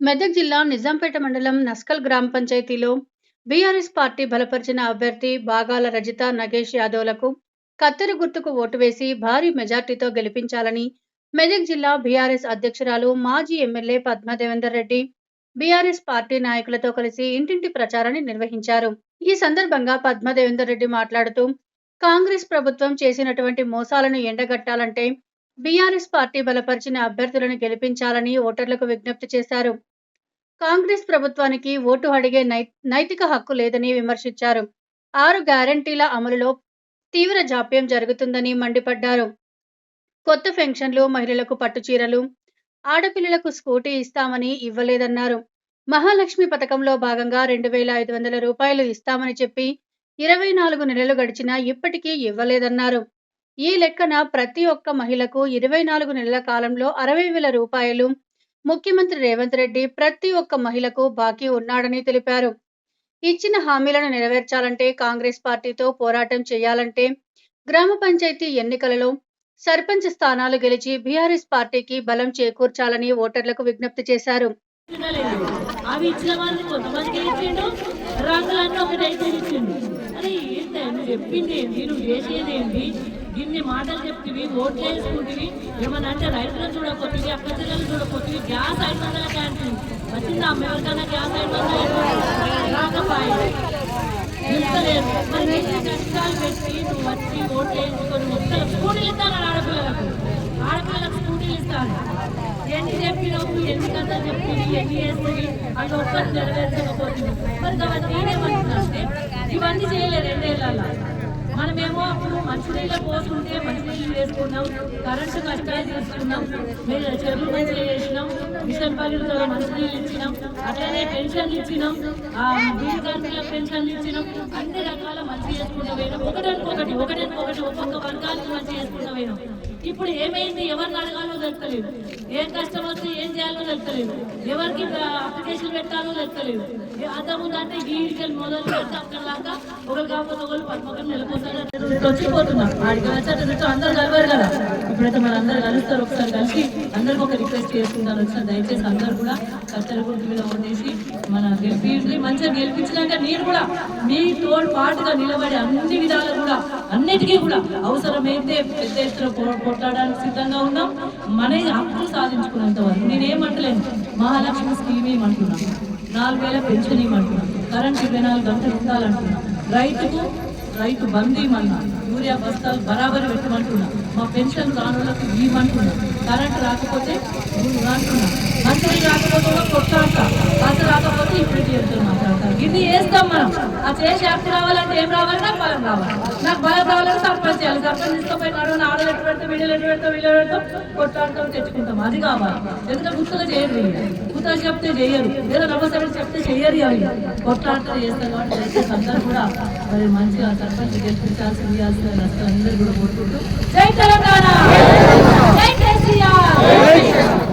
మెదక్ జిల్లా నిజాంపేట మండలం నస్కల్ గ్రామ పంచాయతీలో బీఆర్ఎస్ పార్టీ బలపరిచిన అభ్యర్థి బాగాల రజిత నగేష్ యాదవ్లకు కత్తెర గుర్తుకు ఓటు వేసి భారీ మెజార్టీతో గెలిపించాలని మెదక్ జిల్లా బీఆర్ఎస్ అధ్యక్షురాలు మాజీ MLA Padma Devender Reddy BRS party నాయకులతో కలిసి ఇంటింటి ప్రచారాన్ని నిర్వహించారు. ఈ సందర్భంగా పద్మదేవేందర్ రెడ్డి మాట్లాడుతూ కాంగ్రెస్ ప్రభుత్వం చేసినటువంటి మోసాలను ఎండగట్టాలంటే బీఆర్ఎస్ పార్టీ బలపరిచిన అభ్యర్థులను గెలిపించాలని ఓటర్లకు విజ్ఞప్తి చేశారు. కాంగ్రెస్ ప్రభుత్వానికి ఓటు అడిగే నైతిక హక్కు లేదని విమర్శించారు. 6 గ్యారంటీల అమలులో తీవ్ర జాప్యం జరుగుతుందని మండిపడ్డారు. కొత్త పెన్షన్లు, మహిళలకు పట్టుచీరలు, ఆడపిల్లలకు స్కూటీ ఇస్తామని ఇవ్వలేదన్నారు. మహాలక్ష్మి పథకంలో భాగంగా 2,500 రూపాయలు ఇస్తామని చెప్పి 24 నెలలు గడిచినా ఇప్పటికీ ఇవ్వలేదన్నారు. ఈ లెక్కన ప్రతి ఒక్క మహిళకు 24 నెలల కాలంలో 60,000 రూపాయలు ముఖ్యమంత్రి రేవంత్ రెడ్డి ప్రతి ఒక్క మహిళకు బాకీ ఉన్నాడని తెలిపారు. ఇచ్చిన హామీలను నెరవేర్చాలంటే కాంగ్రెస్ పార్టీతో పోరాటం చేయాలంటే గ్రామ పంచాయతీ ఎన్నికలలో సర్పంచ్ స్థానాలు గెలిచి బీఆర్ఎస్ పార్టీకి బలం చేకూర్చాలని ఓటర్లకు విజ్ఞప్తి చేశారు. ఇన్ని మాటలు చెప్తివి, ఓట్లు వేసుకుంటువి, ఏమన్నా అంటే రైతులను చూడకపోతుంది, అక్కడికి చూడకపోతుంది. గ్యాస్ 500 క్యాంటీన్ వచ్చిందా? ఎవరికైనా గ్యాస్ 500 రాకపోయి ఇస్తలేదు. మరి కష్టాలు పెట్టి నువ్వు వచ్చి ఓట్లు వేసుకొని మొత్తం స్కూటీలు ఇస్తాను. ఆడపిల్లలకు స్కూటీలు ఇస్తాను. ఎన్ని చెప్పినవు, ఎన్ని కథలు చెప్తుంది, ఎన్ని వేస్తుంది, అది ఒక్కరు నెరవేర్చకపోతుంది. మరి అవన్నీ నేనేమంటున్నాంటే ఇవన్నీ చేయలేదు 2 ఏళ్ళ. మనమేమో అప్పుడు మంచినీళ్ళ పోసుకుంటే మంచినీళ్ళు వేసుకున్నాం, కరెంటు కష్టాలు తీసుకున్నాం, చెరువులు మంచిగా చేసినాం, మిషన్ పల్లెలతో మంచినీళ్ళు ఇచ్చినాం, అట్లనే పెన్షన్లు ఇచ్చినాం, బీడీ కార్మికులకు పెన్షన్లు ఇచ్చినాం. అన్ని రకాల మంచి చేసుకుంటూ పోయినాం. ఒకటి ఒక్కొక్క వర్గానికి మంచి చేసుకుంటూ పోయినాం. ఇప్పుడు ఏమైంది? ఎవరిని అడగాలో తెలుస్తలేదు, ఏం కష్టం వస్తే ఏం చేయాలో తెలుస్తలేదు, ఎవరికి అప్లికేషన్ పెట్టాలో తెలుస్తలేదు. అంతకుముందు అంటే గీడికలు మొదలు పెడితే అక్కడ దాకా ఒకరు కాకపోతే ఒకరు పక్కన నిలబోతారు, వచ్చిపోతున్నాం. ఆడికి వచ్చేటట్టు అందరూ కలవారు కదా. ఇప్పుడైతే మన అందరూ కలుస్తారు. ఒకసారి కలిసి అందరికి ఒక రిక్వెస్ట్ చేసుకుంటారు. ఒకసారి దయచేసి అందరూ కూడా కత్తెర గుర్తు మీద ఓటేసి మన గెలిపి మంచిగా గెలిపించినాక నేను కూడా మీ తోడు పాటుగా నిలబడి అన్ని విధాలు కూడా అన్నిటికీ కూడా అవసరమైతే పెద్ద ఎత్తున కొట్లాడడానికి సిద్ధంగా ఉన్నాం. మన హక్కులు సాధించుకున్నంత వరకు నేనేమంటలేను. మహాలక్ష్మి స్కీమ్ ఏమంటున్నాం, 4,000 పెన్షన్ ఇవ్వమంటున్నాం, కరెంట్ 24 గంటలు ఉండాలంటున్నాం, రైతు బందీ ఇవ్వమన్నా, యూరియా బస్తాలు బరాబరి పెట్టమంటున్నాం, మా పెన్షన్ కానులకు ఇవ్వమంటున్నాం, కరెంట్ రాకపోతే అంటున్నాం, మంత్రి రాకపోతే కొట్టాడతా, బస్సు రాకపోతే ఇప్పుడు చెప్తాం మాట్లాడతారు. ఇది వేస్తాం మనం. ఆ చేసి యాక్ట్ రావాలంటే ఏం రావాలి? నాకు బలం రావాలి. నాకు బలం రావాలంటే సర్పంచ్ చేయాలి. సర్పంచ్ తీసుకుపోయి నడువున ఆడలు ఎట్టు పెడతాం, వీళ్ళు ఎట్టు పెడతాం, వీళ్ళు పెడతాం, కొట్లాడతాం, తెచ్చుకుంటాం. అది కావాలి. ఎందుకంటే గుర్తుగా చేయరు, గుర్తుగా చెప్తే చేయరు, ఏదో నమ్మసరి చెప్తే చెయ్యరు. అవి కొట్లాడతారు చేస్తారు. కాబట్టి దయచేసి అందరూ కూడా మరి మంచిగా సర్పంచ్ గెలిపించాల్సి ఇవ్వాల్సిన నష్టం అందరూ కూడా కోరుకుంటూ జై తెలంగాణ, జై కేసీఆర్.